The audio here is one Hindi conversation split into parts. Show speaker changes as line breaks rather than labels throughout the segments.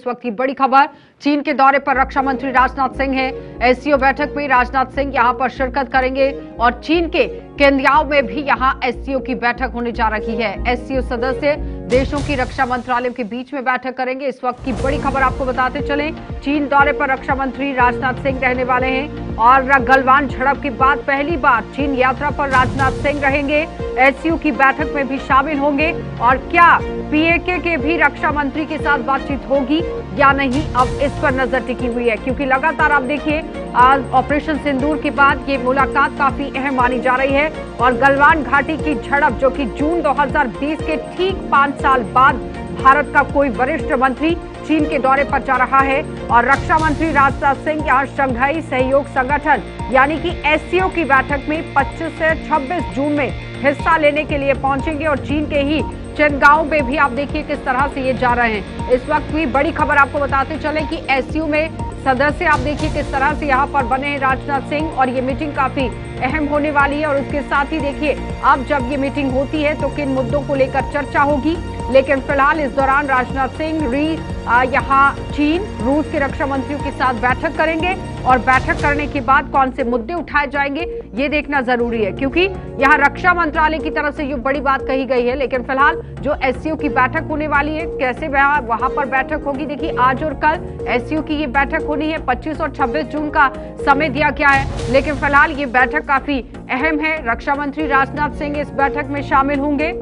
इस वक्त की बड़ी खबर, चीन के दौरे पर रक्षा मंत्री राजनाथ सिंह हैं। एससीओ बैठक में राजनाथ सिंह यहां पर शिरकत करेंगे और चीन के केंद्याओं में भी यहां एससीओ की बैठक होने जा रही है। एससीओ सदस्य देशों की रक्षा मंत्रालयों के बीच में बैठक करेंगे। इस वक्त की बड़ी खबर आपको बताते चलें, चीन दौरे पर रक्षा मंत्री राजनाथ सिंह रहने वाले हैं और गलवान झड़प के बाद पहली बार चीन यात्रा पर राजनाथ सिंह रहेंगे। एससीओ की बैठक में भी शामिल होंगे और क्या पीएके के भी रक्षा मंत्री के साथ बातचीत होगी या नहीं, अब इस पर नजर टिकी हुई है, क्योंकि लगातार आप देखिए ऑपरेशन सिंदूर के बाद ये मुलाकात काफी अहम मानी जा रही है और गलवान घाटी की झड़प जो कि जून 2020 के ठीक 5 साल बाद भारत का कोई वरिष्ठ मंत्री चीन के दौरे पर जा रहा है और रक्षा मंत्री राजनाथ सिंह यहां शंघाई सहयोग संगठन यानी कि एससीओ की बैठक में 25 से 26 जून में हिस्सा लेने के लिए पहुंचेंगे और चीन के ही चेनगांव में भी आप देखिए किस तरह से ये जा रहे हैं। इस वक्त भी बड़ी खबर आपको बताते चले कि एससीओ में सदस्य आप देखिए किस तरह से यहाँ पर बने हैं राजनाथ सिंह और ये मीटिंग काफी अहम होने वाली है और उसके साथ ही देखिए अब जब ये मीटिंग होती है तो किन मुद्दों को लेकर चर्चा होगी, लेकिन फिलहाल इस दौरान राजनाथ सिंह यहाँ चीन रूस के रक्षा मंत्रियों के साथ बैठक करेंगे और बैठक करने के बाद कौन से मुद्दे उठाए जाएंगे ये देखना जरूरी है, क्योंकि यहाँ रक्षा मंत्रालय की तरफ से ये बड़ी बात कही गई है। लेकिन फिलहाल जो एससीओ की बैठक होने वाली है, कैसे वहां पर बैठक होगी, देखिए आज और कल एससीओ की ये बैठक होनी है। 25 और 26 जून का समय दिया गया है, लेकिन फिलहाल ये बैठक काफी अहम है। रक्षा मंत्री राजनाथ सिंह इस बैठक में शामिल होंगे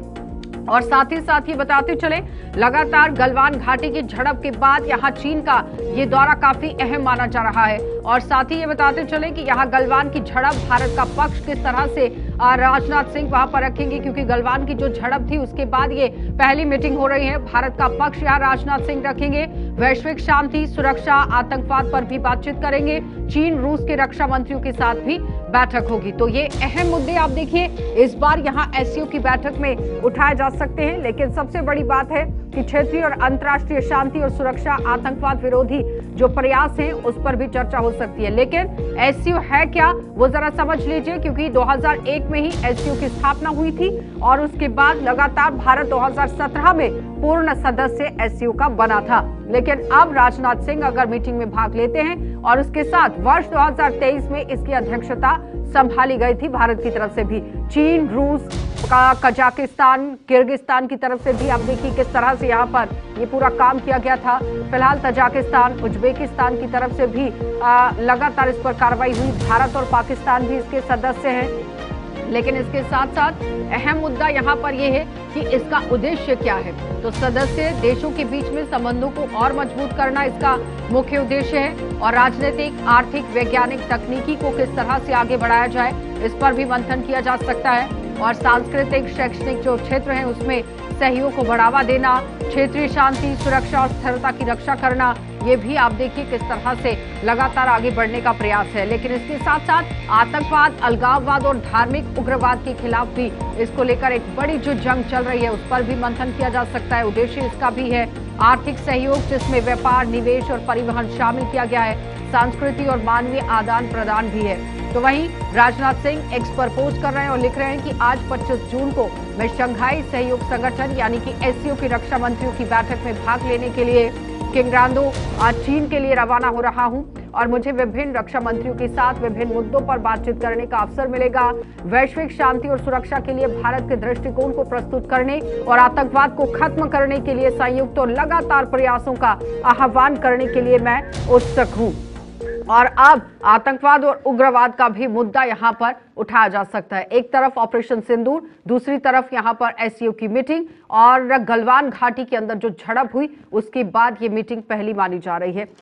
और साथ ही बताते चले लगातार गलवान घाटी की झड़प के बाद यहां चीन का ये दौरा काफी अहम माना जा रहा है और साथ ही ये बताते चले कि यहां गलवान की झड़प भारत का पक्ष किस तरह से राजनाथ सिंह वहां पर रखेंगे, क्योंकि गलवान की जो झड़प थी उसके बाद ये पहली मीटिंग हो रही है। भारत का पक्ष यहां राजनाथ सिंह रखेंगे। वैश्विक शांति, सुरक्षा, आतंकवाद पर भी बातचीत करेंगे। चीन रूस के रक्षा मंत्रियों के साथ भी बैठक होगी। तो ये अहम मुद्दे आप देखिए इस बार यहाँ एससीओ की बैठक में उठाए जा सकते हैं, लेकिन सबसे बड़ी बात है कि क्षेत्रीय और अंतर्राष्ट्रीय शांति और सुरक्षा, आतंकवाद विरोधी जो प्रयास हैं उस पर भी चर्चा हो सकती है। लेकिन एससीओ है क्या वो जरा समझ लीजिए, क्योंकि 2001 में ही एससीओ की स्थापना हुई थी और उसके बाद लगातार भारत 2017 में पूर्ण सदस्य एससीओ का बना था। लेकिन अब राजनाथ सिंह अगर मीटिंग में भाग लेते हैं और उसके साथ वर्ष 2023 में इसकी अध्यक्षता संभाली गई थी भारत की तरफ से भी। चीन, रूस का, कजाकिस्तान, किर्गिस्तान की तरफ से भी आप देखिए किस तरह से यहाँ पर ये पूरा काम किया गया था। फिलहाल तजाकिस्तान, उज्बेकिस्तान की तरफ से भी लगातार इस पर कार्रवाई हुई। भारत और पाकिस्तान भी इसके सदस्य हैं। लेकिन इसके साथ साथ अहम मुद्दा यहाँ पर यह है कि इसका उद्देश्य क्या है। तो सदस्य देशों के बीच में संबंधों को और मजबूत करना इसका मुख्य उद्देश्य है और राजनीतिक, आर्थिक, वैज्ञानिक, तकनीकी को किस तरह से आगे बढ़ाया जाए इस पर भी मंथन किया जा सकता है और सांस्कृतिक, शैक्षणिक जो क्षेत्र हैं उसमें सहयोग को बढ़ावा देना, क्षेत्रीय शांति, सुरक्षा और स्थिरता की रक्षा करना, ये भी आप देखिए किस तरह से लगातार आगे बढ़ने का प्रयास है। लेकिन इसके साथ साथ आतंकवाद, अलगाववाद और धार्मिक उग्रवाद के खिलाफ भी इसको लेकर एक बड़ी जो जंग चल रही है उस पर भी मंथन किया जा सकता है। उद्देश्य इसका भी है आर्थिक सहयोग, जिसमें व्यापार, निवेश और परिवहन शामिल किया गया है। संस्कृति और मानवीय आदान प्रदान भी है। तो वहीं राजनाथ सिंह एक्स पर पोस्ट कर रहे हैं और लिख रहे हैं कि आज 25 जून को मैं शंघाई सहयोग संगठन यानी कि एससीओ की रक्षा मंत्रियों की बैठक में भाग लेने के लिए किंगरांदो चीन के लिए रवाना हो रहा हूं और मुझे विभिन्न रक्षा मंत्रियों के साथ विभिन्न मुद्दों पर बातचीत करने का अवसर मिलेगा। वैश्विक शांति और सुरक्षा के लिए भारत के दृष्टिकोण को प्रस्तुत करने और आतंकवाद को खत्म करने के लिए संयुक्त और लगातार प्रयासों का आह्वान करने के लिए मैं उत्सुक हूं। और अब आतंकवाद और उग्रवाद का भी मुद्दा यहां पर उठाया जा सकता है। एक तरफ ऑपरेशन सिंदूर, दूसरी तरफ यहां पर एससीओ की मीटिंग और गलवान घाटी के अंदर जो झड़प हुई उसके बाद ये मीटिंग पहली मानी जा रही है।